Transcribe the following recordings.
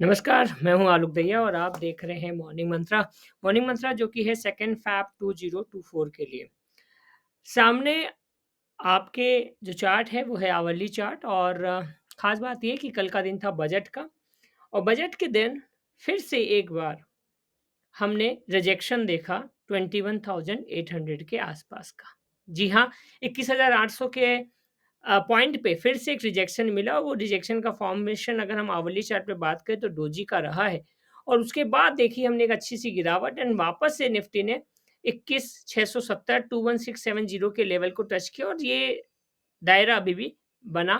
नमस्कार, मैं हूँ आलोक दहिया और आप देख रहे हैं मॉर्निंग मंत्रा। मॉर्निंग मंत्रा जो कि है 2 फ़ैब 2024 के लिए। सामने आपके जो चार्ट है वो है आवरली चार्ट और ख़ास बात ये है कि कल का दिन था बजट का और बजट के दिन फिर से एक बार हमने रिजेक्शन देखा 21,800 के आसपास का। जी हाँ, 21,800 के पॉइंट पे फिर से एक रिजेक्शन मिला और वो रिजेक्शन का फॉर्मेशन अगर हम आवरली चार्ट पे बात करें तो डोजी का रहा है और उसके बाद देखिए हमने एक अच्छी-सी गिरावट एंड वापस से निफ्टी ने 21,670 21,670 के लेवल को टच किया और ये दायरा अभी भी बना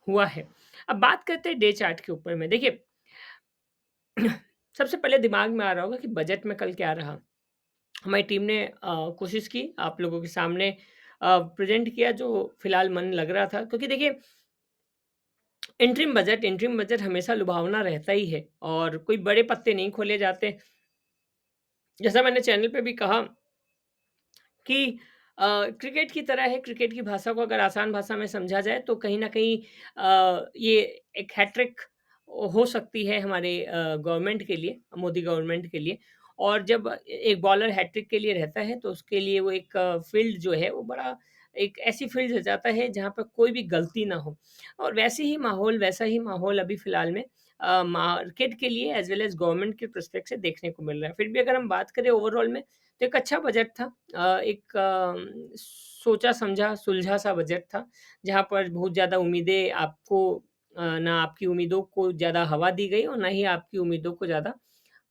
हुआ है। अब बात करते हैं डे चार्ट के ऊपर में। देखिए सबसे पहले दिमाग में आ रहा होगा कि बजट में कल क्या रहा? हमारी टीम ने कोशिश की आप लोगों के सामने प्रेज़ेंट किया जो फ़िलहाल मन लग रहा था क्योंकि देखिए इंटरिम बजट हमेशा लुभावना रहता ही है और कोई बड़े पत्ते नहीं खोले जाते। जैसा मैंने चैनल पे भी कहा कि क्रिकेट की तरह है, क्रिकेट की भाषा को अगर आसान भाषा में समझा जाए तो कहीं न कहीं ये एक हैट्रिक हो सकती है हमारे गवर्नमेंट के लिए, मोदी गवर्नमेंट के लिए और जब एक बॉलर हैट्रिक के लिए रहता है तो उसके लिए वो एक फ़ील्ड जो है वो बड़ा एक ऐसी फ़ील्ड हो जाता है जहाँ पे कोई भी गलती ना हो और वैसा ही माहौल अभी फ़िलहाल में मार्केट के लिए एज़ वेल एज़ गवर्नमेंट के पर्सपेक्ट से देखने को मिल रहा है। फिर भी अगर हम बात करें ओवरऑल में तो एक अच्छा बजट था। एक सोचा-समझा, सुलझा-सा बजट था, जहाँ पर बहुत ज़्यादा उम्मीदें आपको ना आपकी उम्मीदों को ज़्यादा हवा दी गई और ना ही आपकी उम्मीदों को ज़्यादा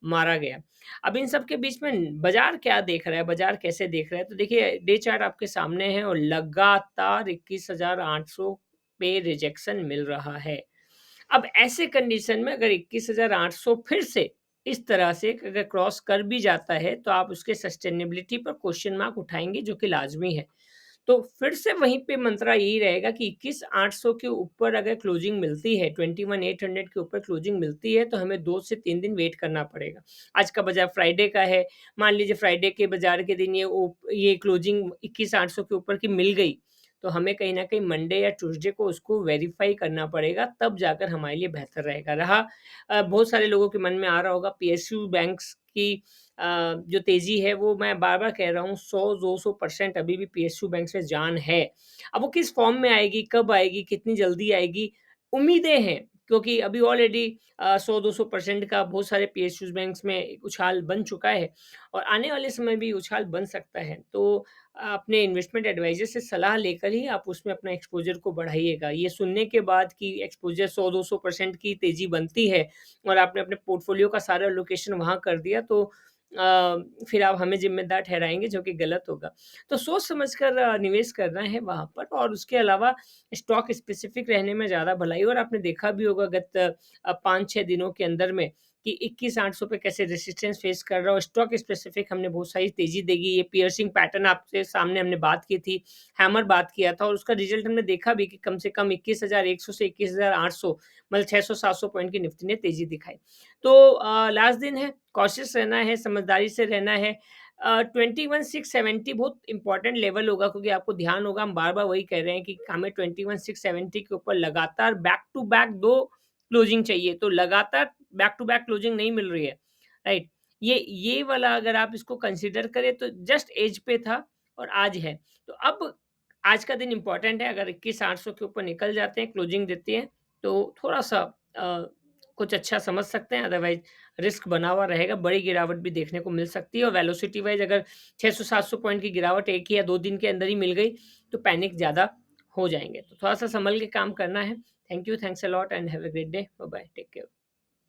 मारा गया। अब इन सब के बीच में बाज़ार क्या देख रहा है, बाज़ार कैसे देख रहा है? तो देखिए डे चार्ट आपके सामने है और लगातार 21,800 पे रिजेक्शन मिल रहा है। अब ऐसे कंडीशन में अगर 21,800 फिर से इस तरह से अगर क्रॉस कर भी जाता है, तो आप उसके सस्टेनेबिलिटी पर क्वेश्चन मार्क उठाएँगे जो कि लाज़मी है। तो फिर से वहीं पे मंत्रा यही रहेगा कि 21,800 के ऊपर अगर क्लोजिंग मिलती है, 21,800 के ऊपर क्लोजिंग मिलती है, तो हमें 2 से 3 दिन वेट करना पड़ेगा। आज का बाज़ार फ्राइडे का है, मान लीजिए फ्राइडे के बाज़ार के दिन ये क्लोजिंग 21,800 के ऊपर की मिल गई, तो हमें कहीं न कहीं मंडे या ट्यूसडे को उसको वेरीफ़ाई करना पड़ेगा, तब जाकर हमारे लिए बेहतर रहेगा। बहुत सारे लोगों के मन में आ रहा होगा पीएसयू बैंक्स की जो तेज़ी है वो मैं बार-बार कह रहा हूँ 100-200% अभी भी पीएसयू बैंक में जान है। अब वो किस फ़ॉर्म में आएगी, कब आएगी, कितनी जल्दी आएगी, उम्मीदें हैं क्योंकि अभी ऑलरेडी 100-200% का बहुत सारे पीएसयूज़ बैंक्स में उछाल बन चुका है और आने वाले समय भी उछाल बन सकता है। तो अपने इन्वेस्टमेंट एडवाइज़र से सलाह लेकर ही आप उसमें अपना एक्सपोज़र को बढ़ाइएगा। ये सुनने के बाद कि एक्सपोज़र 100-200% की तेज़ी बनती है और आपने अपने पोर्टफ़ोलियो का सारा एलोकेशन वहाँ कर दिया तो फिर आप हमें ज़िम्मेदार ठहराएँगे जो कि गलत होगा। तो सोच समझ कर निवेश करना है वहाँ पर और उसके अलावा स्टॉक स्पेसिफ़िक रहने में ज़्यादा भलाई और आपने देखा भी होगा गत 5-6 दिनों के अंदर में कि 21,800 पे कैसे रेजिस्टेंस फेस कर रहा है और स्टॉक स्पेसिफ़िक हमने बहुत सारी तेज़ी देगी। ये पियर्सिंग पैटर्न आपके सामने हमने बात की थी, हैमर बात किया था और उसका रिज़ल्ट हमने देखा भी कि कम से कम 21,100 से 21,800 मतलब 600-700 पॉइंट की निफ्टी ने तेज़ी दिखाई। तो लास्ट दिन है, कॉशियस रहना है, समझदारी से रहना है। 21,670 बहुत इम्पोर्टेंट लेवल होगा क्योंकि आपको ध्यान होगा हम बार-बार वही कह रहे हैं कि हमें 21,670 के ऊपर लगातार बैक टू बैक 2 क्लोजिंग चाहिए, तो लगातार बैक टू बैक क्लोजिंग नहीं मिल रही है, राइट? ये वाला अगर आप इसको कंसीडर करें तो जस्ट एज पे था और आज है। तो अब आज का दिन इम्पोर्टेंट है, अगर 21,800 के ऊपर निकल जाते हैं, क्लोजिंग देती है, तो थोड़ा-सा कुछ अच्छा समझ सकते हैं, अदरवाइज़ रिस्क बना हुआ रहेगा, बड़ी गिरावट भी देखने को मिल सकती है और वेलोसिटी वाइज़ अगर 600-700 पॉइंट की गिरावट 1 या 2 दिन के अंदर ही मिल गई, तो पैनिक ज़्यादा हो जाएँगे। तो थोड़ा-सा सँभल के काम करना है। Thank you, thanks a lot and have a great day. Bye bye, take care.